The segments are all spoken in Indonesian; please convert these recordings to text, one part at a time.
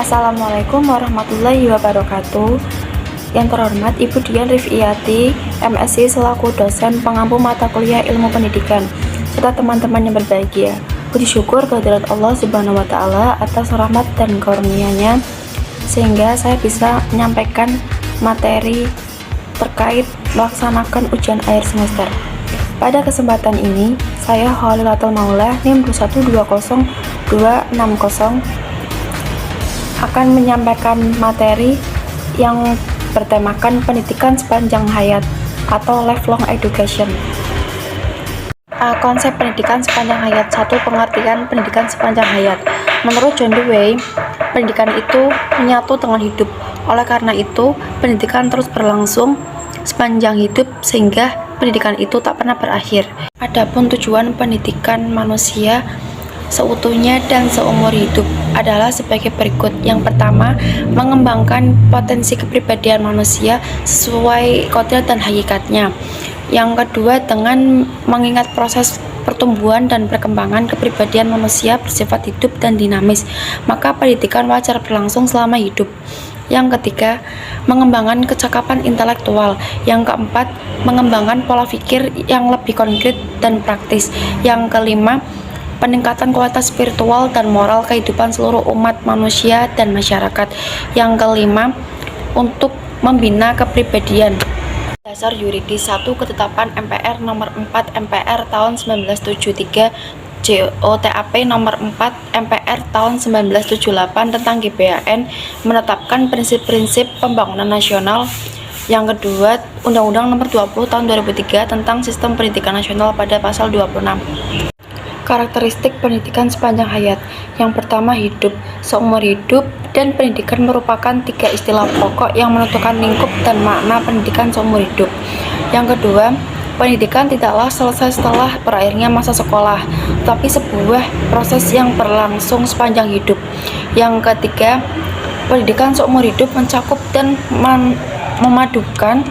Assalamualaikum warahmatullahi wabarakatuh. Yang terhormat Ibu Dian Rifiyati, MSc selaku dosen pengampu mata kuliah ilmu pendidikan, serta teman-teman yang berbahagia. Puji syukur kehadirat Allah Subhanahu wa Ta'ala atas rahmat dan karunia-Nya sehingga saya bisa menyampaikan materi terkait melaksanakan ujian akhir semester. Pada kesempatan ini, saya Khalilatul Maula NIM 2120260 akan menyampaikan materi yang bertemakan pendidikan sepanjang hayat atau lifelong education. Konsep pendidikan sepanjang hayat. Satu, pengertian pendidikan sepanjang hayat. Menurut John Dewey, pendidikan itu menyatu dengan hidup. Oleh karena itu, pendidikan terus berlangsung sepanjang hidup sehingga pendidikan itu tak pernah berakhir. Adapun tujuan pendidikan manusia seutuhnya dan seumur hidup adalah sebagai berikut. Yang pertama, mengembangkan potensi kepribadian manusia sesuai kodrat dan hakikatnya. Yang kedua, dengan mengingat proses pertumbuhan dan perkembangan kepribadian manusia bersifat hidup dan dinamis, maka pendidikan wajar berlangsung selama hidup. Yang ketiga, mengembangkan kecakapan intelektual. Yang keempat, mengembangkan pola pikir yang lebih konkret dan praktis. Yang kelima, peningkatan kualitas spiritual dan moral kehidupan seluruh umat manusia dan masyarakat. Yang kelima, untuk membina kepribadian. Dasar yuridis. 1. Ketetapan MPR nomor 4 MPR tahun 1973, JOTAP nomor 4 MPR tahun 1978 tentang GBHN menetapkan prinsip-prinsip pembangunan nasional. Yang kedua, Undang-Undang nomor 20 tahun 2003 tentang sistem pendidikan nasional pada pasal 26. Karakteristik pendidikan sepanjang hayat. Yang pertama, hidup, seumur hidup, dan pendidikan merupakan tiga istilah pokok yang menentukan lingkup dan makna pendidikan seumur hidup. Yang kedua, pendidikan tidaklah selesai setelah berakhirnya masa sekolah, tapi sebuah proses yang berlangsung sepanjang hidup. Yang ketiga, pendidikan seumur hidup mencakup dan memadukan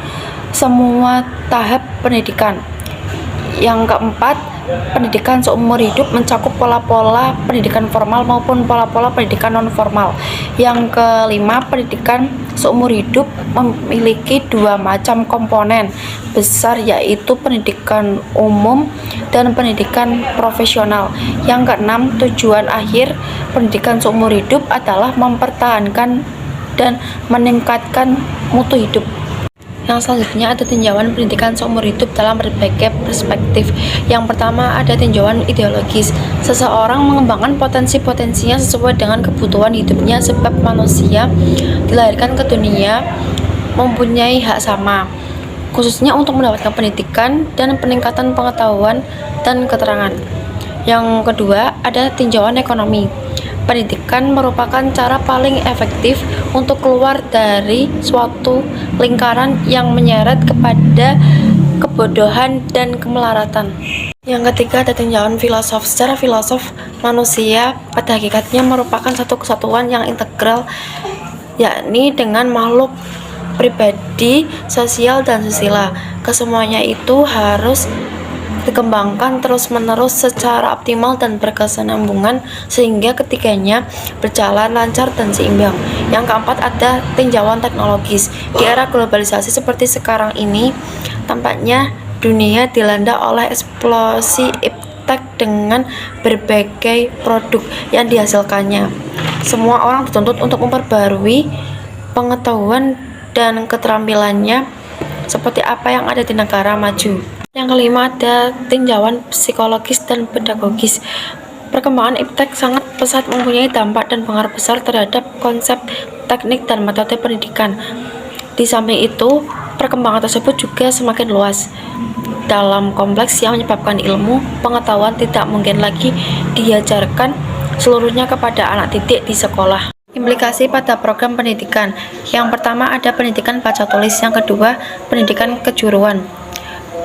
semua tahap pendidikan. Yang keempat, pendidikan seumur hidup mencakup pola-pola pendidikan formal maupun pola-pola pendidikan non-formal. Yang kelima, pendidikan seumur hidup memiliki dua macam komponen besar, yaitu pendidikan umum dan pendidikan profesional. Yang keenam, tujuan akhir pendidikan seumur hidup adalah mempertahankan dan meningkatkan mutu hidup. Yang selanjutnya ada tinjauan pendidikan seumur hidup dalam berbagai perspektif. Yang pertama, ada tinjauan ideologis. Seseorang mengembangkan potensi-potensinya sesuai dengan kebutuhan hidupnya, sebab manusia dilahirkan ke dunia mempunyai hak sama, khususnya untuk mendapatkan pendidikan dan peningkatan pengetahuan dan keterangan. Yang kedua, ada tinjauan ekonomi. Pendidikan merupakan cara paling efektif untuk keluar dari suatu lingkaran yang menyeret kepada kebodohan dan kemelaratan. Yang ketiga, ada tinjauan filosof. Secara filosof, manusia pada hakikatnya merupakan satu kesatuan yang integral, yakni dengan makhluk pribadi, sosial, dan susila. Kesemuanya itu harus dikembangkan terus-menerus secara optimal dan berkesinambungan sehingga ketiganya berjalan lancar dan seimbang. Yang keempat, ada tinjauan teknologis. Di era globalisasi seperti sekarang ini, tampaknya dunia dilanda oleh eksplosi iptek dengan berbagai produk yang dihasilkannya. Semua orang dituntut untuk memperbarui pengetahuan dan keterampilannya seperti apa yang ada di negara maju. Yang kelima, ada tinjauan psikologis dan pedagogis. Perkembangan iptek sangat pesat mempunyai dampak dan pengaruh besar terhadap konsep, teknik, dan metode pendidikan. Di samping itu, perkembangan tersebut juga semakin luas dalam kompleks yang menyebabkan ilmu pengetahuan tidak mungkin lagi diajarkan seluruhnya kepada anak didik di sekolah. Implikasi pada program pendidikan. Yang pertama, ada pendidikan baca tulis. Yang kedua, pendidikan kejuruan.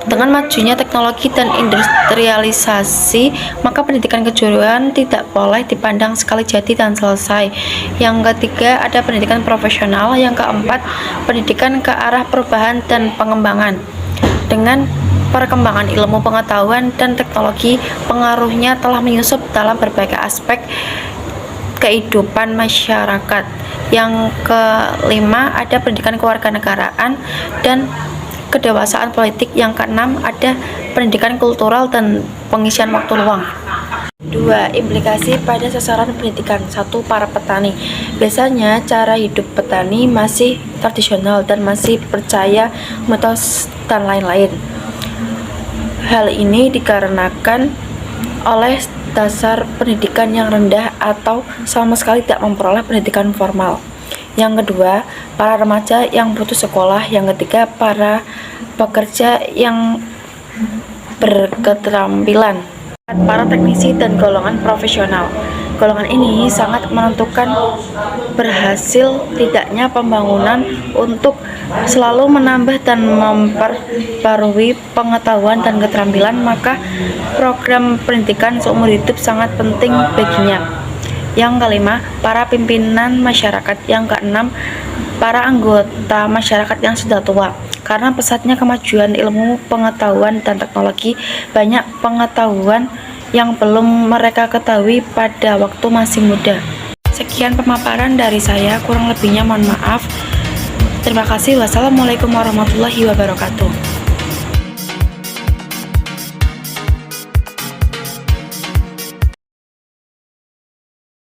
Dengan majunya teknologi dan industrialisasi, maka pendidikan kejuruan tidak boleh dipandang sekali jadi dan selesai. Yang ketiga, ada pendidikan profesional. Yang keempat, pendidikan ke arah perubahan dan pengembangan. Dengan perkembangan ilmu pengetahuan dan teknologi, pengaruhnya telah menyusup dalam berbagai aspek kehidupan masyarakat. Yang kelima ada pendidikan kewarganegaraan dan kedewasaan politik. Yang keenam ada pendidikan kultural dan pengisian waktu luang. 2. Implikasi pada sasaran pendidikan. 1. Para petani. Biasanya cara hidup petani masih tradisional dan masih percaya mitos dan lain-lain. Hal ini dikarenakan oleh dasar pendidikan yang rendah atau sama sekali tidak memperoleh pendidikan formal. Yang kedua, para remaja yang putus sekolah. Yang ketiga, para pekerja yang berketerampilan. Para teknisi dan golongan profesional. Golongan ini sangat menentukan berhasil tidaknya pembangunan untuk selalu menambah dan memperbarui pengetahuan dan keterampilan, maka program pendidikan seumur hidup sangat penting baginya. Yang kelima, para pimpinan masyarakat. Yang keenam, para anggota masyarakat yang sudah tua. Karena pesatnya kemajuan ilmu, pengetahuan, dan teknologi, banyak pengetahuan yang belum mereka ketahui pada waktu masih muda. Sekian pemaparan dari saya, kurang lebihnya mohon maaf. Terima kasih. Wassalamualaikum warahmatullahi wabarakatuh.